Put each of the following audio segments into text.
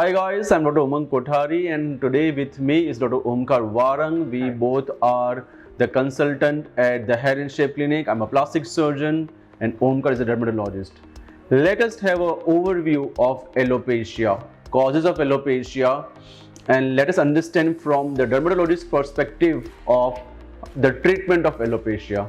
Hi guys, I'm Dr. Umang Kothari and today with me is Dr. Omkar Warang. We both are the consultant at the Hair and Shape Clinic. I'm a plastic surgeon and Omkar is a dermatologist. Let us have an overview of alopecia, causes of alopecia, and let us understand from the dermatologist perspective of the treatment of alopecia.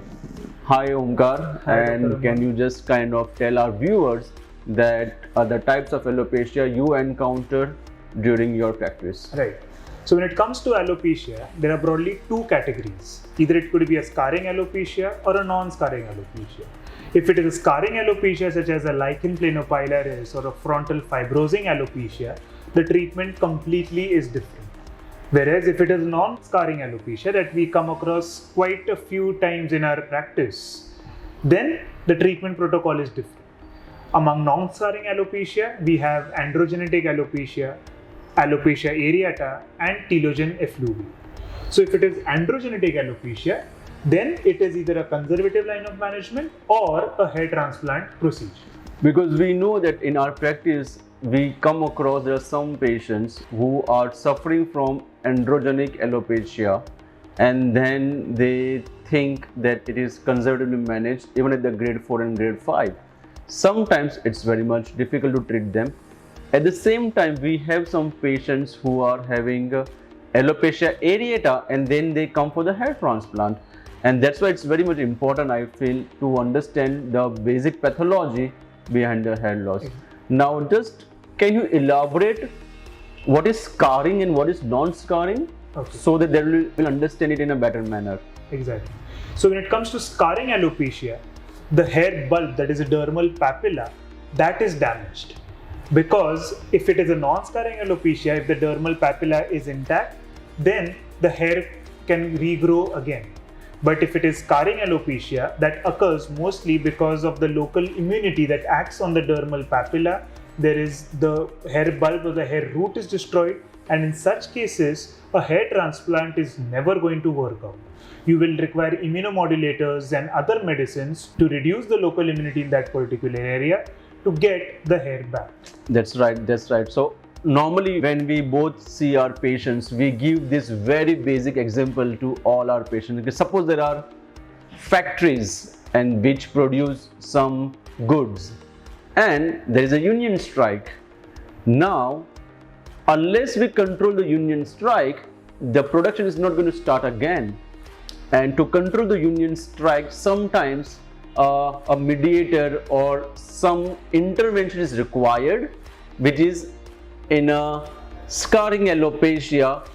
Hi Omkar, and can you just kind of tell our viewers that are the types of alopecia you encounter during your practice? Right. So when it comes to alopecia, there are broadly two categories. Either it could be a scarring alopecia or a non-scarring alopecia. If it is a scarring alopecia such as a lichen planopilaris or a frontal fibrosing alopecia, the treatment completely is different. Whereas if it is non-scarring alopecia that we come across quite a few times in our practice, then the treatment protocol is different. Among non-scarring alopecia, we have androgenetic alopecia, alopecia areata, and telogen effluvium. So if it is androgenetic alopecia, then it is either a conservative line of management or a hair transplant procedure. Because we know that in our practice, we come across there are some patients who are suffering from androgenic alopecia and then they think that it is conservatively managed even at the grade 4 and grade 5. Sometimes it's very much difficult to treat them. At the same time, we have some patients who are having alopecia areata and then they come for the hair transplant. And that's why it's very much important, I feel, to understand the basic pathology behind the hair loss. Now, just can you elaborate what is scarring and what is non-scarring, so that they will understand it in a better manner? Exactly. So when it comes to scarring alopecia, the hair bulb, that is a dermal papilla, that is damaged. Because if it is a non-scarring alopecia, if the dermal papilla is intact, then the hair can regrow again. But if it is scarring alopecia, that occurs mostly because of the local immunity that acts on the dermal papilla. There is the hair bulb or the hair root is destroyed, and in such cases, a hair transplant is never going to work out. You will require immunomodulators and other medicines to reduce the local immunity in that particular area to get the hair back. That's right, that's right. So normally when we both see our patients, we give this very basic example to all our patients. Because suppose there are factories and which produce some goods and there is a union strike. Now, unless we control the union strike, the production is not going to start again. And to control the union strike, sometimes a mediator or some intervention is required, which is in a scarring alopecia,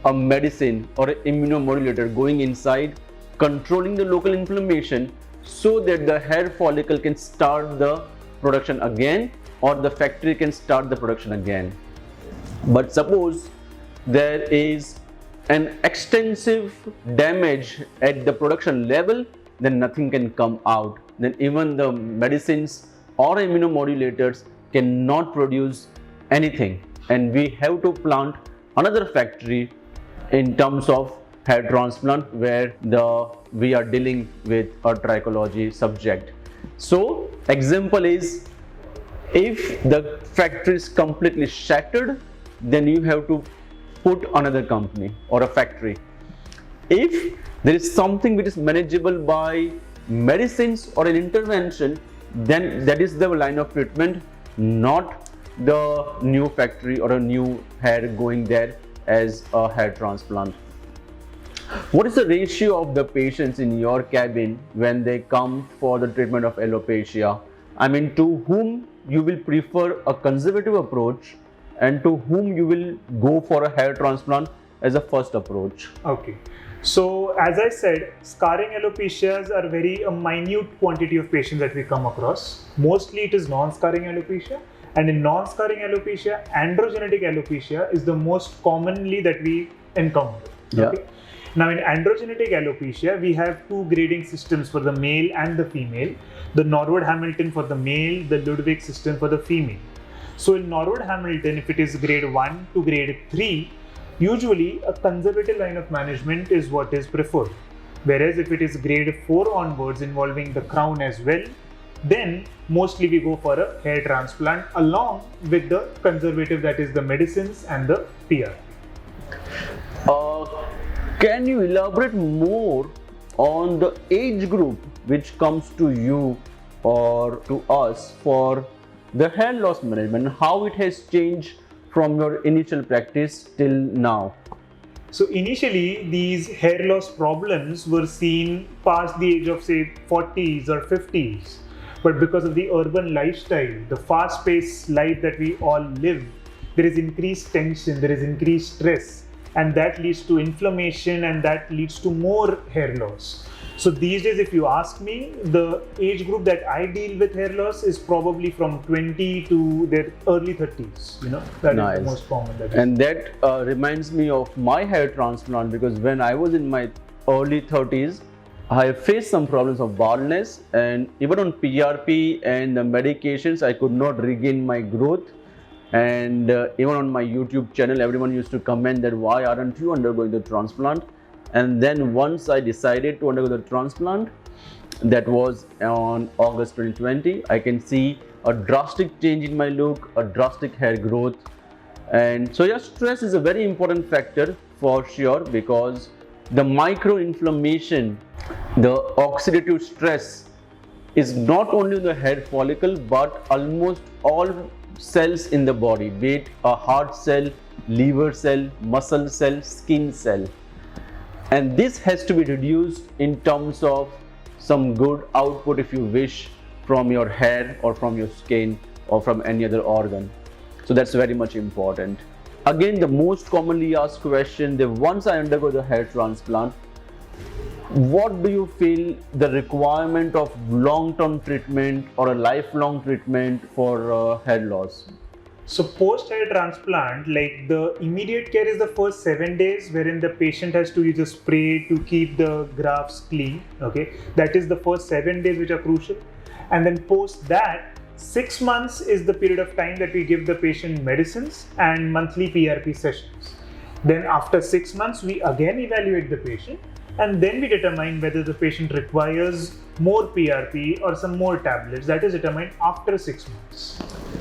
a medicine or an immunomodulator going inside, controlling the local inflammation so that the hair follicle can start the production again or the factory can start the production again. But suppose there is an extensive damage at the production level, then nothing can come out. Then even the medicines or immunomodulators cannot produce anything. And we have to plant another factory in terms of hair transplant where we are dealing with a trichology subject. So example is, if the factory is completely shattered, then you have to put another company or a factory. If there is something which is manageable by medicines or an intervention, then that is the line of treatment, not the new factory or a new hair going there as a hair transplant. What is the ratio of the patients in your cabin when they come for the treatment of alopecia? I mean, to whom you will prefer a conservative approach and to whom you will go for a hair transplant as a first approach? Okay. So as I said, scarring alopecias are a minute quantity of patients that we come across. Mostly it is non-scarring alopecia, and in non-scarring alopecia, androgenetic alopecia is the most commonly that we encounter. Okay? Now in androgenetic alopecia, we have two grading systems for the male and the female. The Norwood-Hamilton for the male, the Ludwig system for the female. So in Norwood-Hamilton, if it is grade 1 to grade 3, usually a conservative line of management is what is preferred. Whereas if it is grade 4 onwards involving the crown as well, then mostly we go for a hair transplant along with the conservative, that is the medicines and the PRP. Can you elaborate more on the age group which comes to you or to us for the hair loss management, how it has changed from your initial practice till now? So initially these hair loss problems were seen past the age of say 40s or 50s, but because of the urban lifestyle, the fast-paced life that we all live, there is increased tension, there is increased stress, and that leads to inflammation and that leads to more hair loss. So these days, if you ask me, the age group that I deal with hair loss is probably from 20 to their early 30s. That Nice. is the most common. And that reminds me of my hair transplant, because when I was in my early 30s, I faced some problems of baldness, and even on PRP and the medications, I could not regain my growth. And even on my YouTube channel, everyone used to comment that why aren't you undergoing the transplant? And then once I decided to undergo the transplant, that was on August 2020, I can see a drastic change in my look, a drastic hair growth. And so stress is a very important factor for sure, because the micro-inflammation, the oxidative stress is not only the hair follicle but almost all cells in the body, be it a heart cell, liver cell, muscle cell, skin cell. And this has to be reduced in terms of some good output, if you wish, from your hair or from your skin or from any other organ. So that's very much important. Again, the most commonly asked question, that once I undergo the hair transplant, what do you feel the requirement of long-term treatment or a lifelong treatment for hair loss? So post hair transplant, like the immediate care is the first 7 days, wherein the patient has to use a spray to keep the grafts clean. Okay, that is the first 7 days which are crucial. And then post that, 6 months is the period of time that we give the patient medicines and monthly PRP sessions. Then after 6 months, we again evaluate the patient, and then we determine whether the patient requires more PRP or some more tablets. That is determined after 6 months.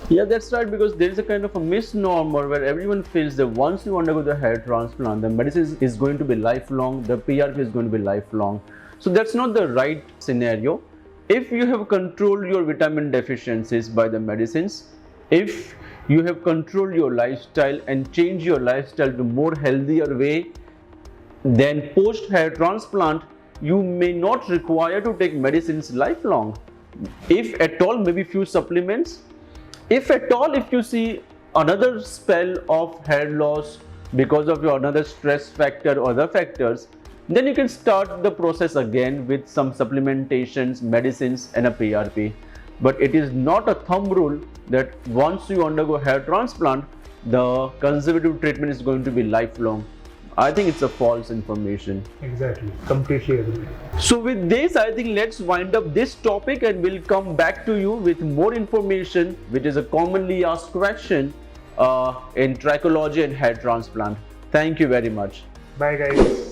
Yeah, that's right, because there is a kind of a misnomer where everyone feels that once you undergo the hair transplant, the medicine is going to be lifelong, the PRP is going to be lifelong. So that's not the right scenario. If you have controlled your vitamin deficiencies by the medicines, if you have controlled your lifestyle and changed your lifestyle to more healthier way, then post hair transplant, you may not require to take medicines lifelong. If at all, maybe few supplements. If at all, if you see another spell of hair loss because of your another stress factor or other factors, then you can start the process again with some supplementations, medicines and a PRP. But it is not a thumb rule that once you undergo hair transplant, the conservative treatment is going to be lifelong. I think it's a false information. Exactly, completely agree. So with this, I think let's wind up this topic and we'll come back to you with more information, which is a commonly asked question in trichology and hair transplant. Thank you very much. Bye guys.